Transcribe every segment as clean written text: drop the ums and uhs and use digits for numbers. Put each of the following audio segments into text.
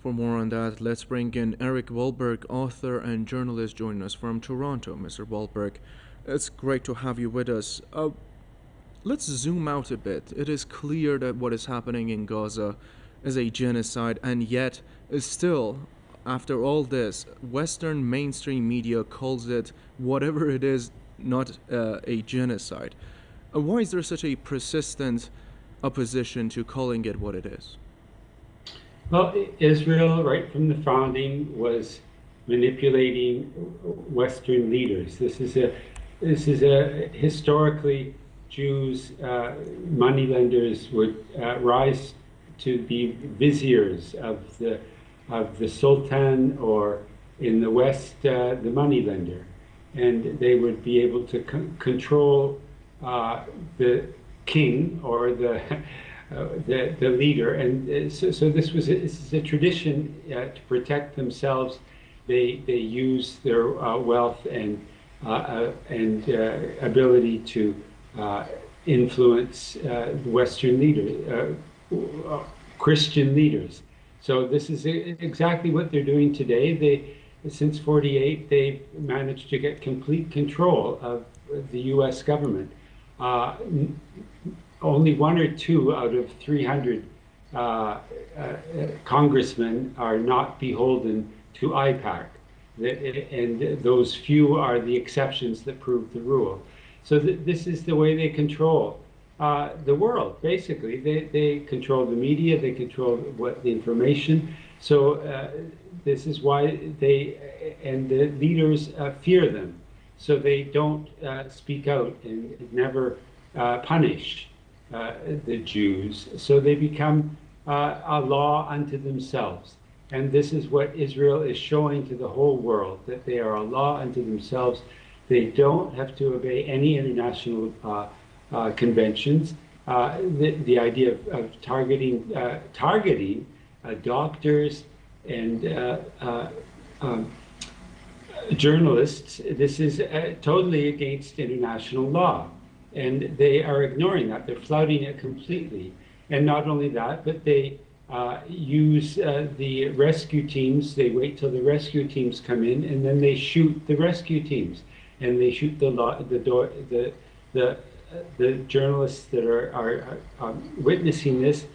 For more on that, let's bring in Eric Walberg, author and journalist, joining us from Toronto. Mr. Walberg, it's great to have you with us. Let's zoom out a bit. It is clear that what is happening in Gaza is a genocide, and yet, still, after all this, Western mainstream media calls it, whatever it is, not a genocide. Why is there such a persistent opposition to calling it what it is? Well, Israel, right from the founding, was manipulating Western leaders. This is a historically Jews, moneylenders would rise to be viziers of the Sultan, or in the West, the moneylender, and they would be able to control the king or the leader, and so this is a tradition to protect themselves. They use their wealth and ability to influence Western leaders, Christian leaders. So this is exactly what they're doing today. Since '48, they've managed to get complete control of the U.S. government. Only 1 or 2 out of 300 congressmen are not beholden to IPAC, and those few are the exceptions that prove the rule. So this is the way they control the world. Basically, they control the media, they control the information. So this is why the leaders fear them. So they don't speak out and never punish the Jews. So they become a law unto themselves. And this is what Israel is showing to the whole world, that they are a law unto themselves. They don't have to obey any international conventions. The idea of targeting doctors and journalists, this is totally against international law. And they are ignoring that. They're flouting it completely. And not only that, but they use the rescue teams. They wait till the rescue teams come in, and then they shoot the rescue teams, and they shoot the journalists that are witnessing this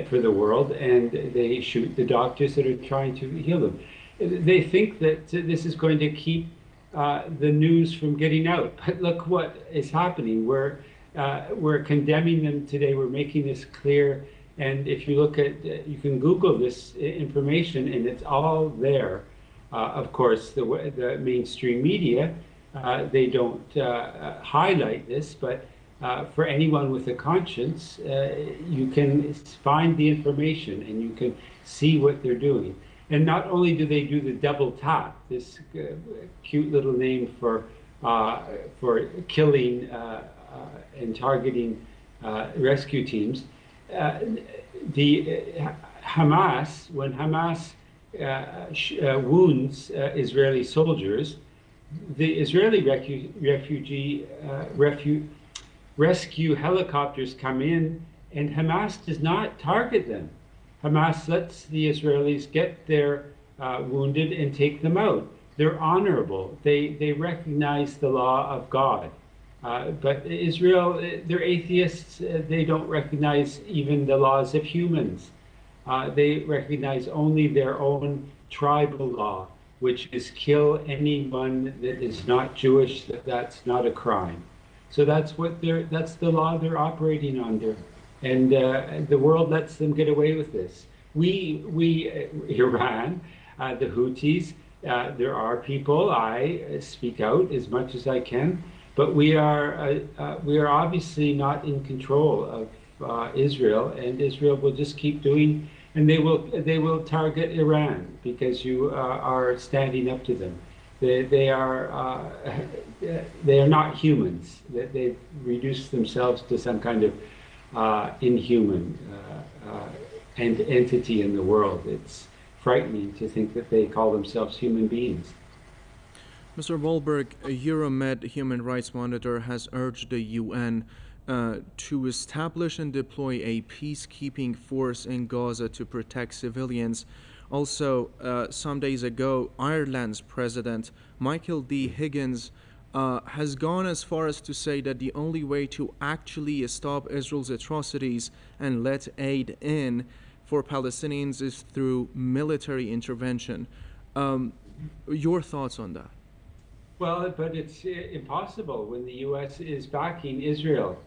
for the world, and they shoot the doctors that are trying to heal them. They think that this is going to keep the news from getting out. But look what is happening. We're condemning them today. We're making this clear. And if you look at, you can Google this information, and it's all there. Of course, the mainstream media, they don't highlight this, but for anyone with a conscience, you can find the information and you can see what they're doing. And not only do they do the double tap, this cute little name for killing and targeting rescue teams, the Hamas, when Hamas wounds Israeli soldiers, the Israeli rescue helicopters come in, and Hamas does not target them. Hamas lets the Israelis get their wounded and take them out. They're honorable. They recognize the law of God. But Israel, they're atheists. They don't recognize even the laws of humans. They recognize only their own tribal law, which is kill anyone that is not Jewish. That's not a crime. So that's the law they're operating under. And the world lets them get away with this. Iran, the Houthis, there are people, I speak out as much as I can, but we are obviously not in control of Israel, and Israel will just keep doing, and they will target Iran because you are standing up to them. They are not humans. They've reduced themselves to some kind of inhuman entity in the world. It's frightening to think that they call themselves human beings. Mr. Walberg, a Euromed human rights monitor has urged the UN to establish and deploy a peacekeeping force in Gaza to protect civilians. Also, some days ago, Ireland's president, Michael D. Higgins, has gone as far as to say that the only way to actually stop Israel's atrocities and let aid in for Palestinians is through military intervention. Your thoughts on that? Well, but it's impossible when the U.S. is backing Israel.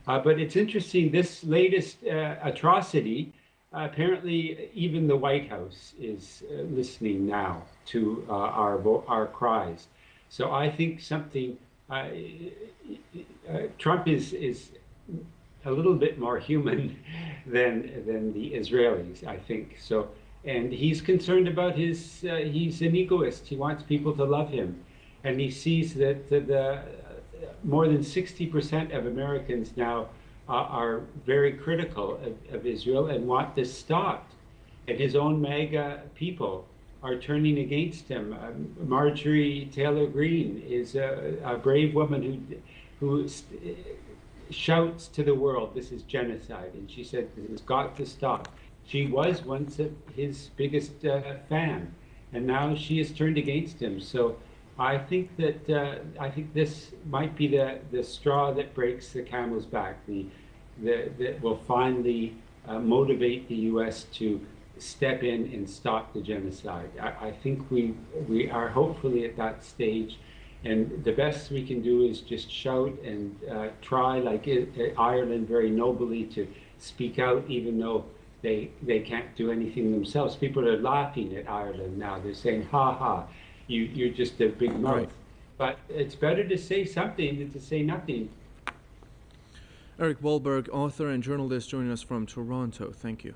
But it's interesting, this latest atrocity, apparently even the White House is listening now to our cries. So I think something, Trump is a little bit more human than the Israelis, I think. So, and he's concerned about he's an egoist. He wants people to love him. And he sees that the more than 60% of Americans now are very critical of Israel and want this stopped. And his own MAGA people are turning against him. Marjorie Taylor Greene is a brave woman who shouts to the world, this is genocide. And she said, this has got to stop. She was once his biggest fan, and now she has turned against him. So I think that I think this might be the straw that breaks the camel's back. That will finally motivate the U.S. to step in and stop the genocide. I think we are hopefully at that stage, and the best we can do is just shout and try, like Ireland very nobly, to speak out, even though they can't do anything themselves. People are laughing at Ireland now. They're saying, ha ha, you're just a big mouth. Right. But it's better to say something than to say nothing. Eric Walberg, author and journalist, joining us from Toronto. Thank you.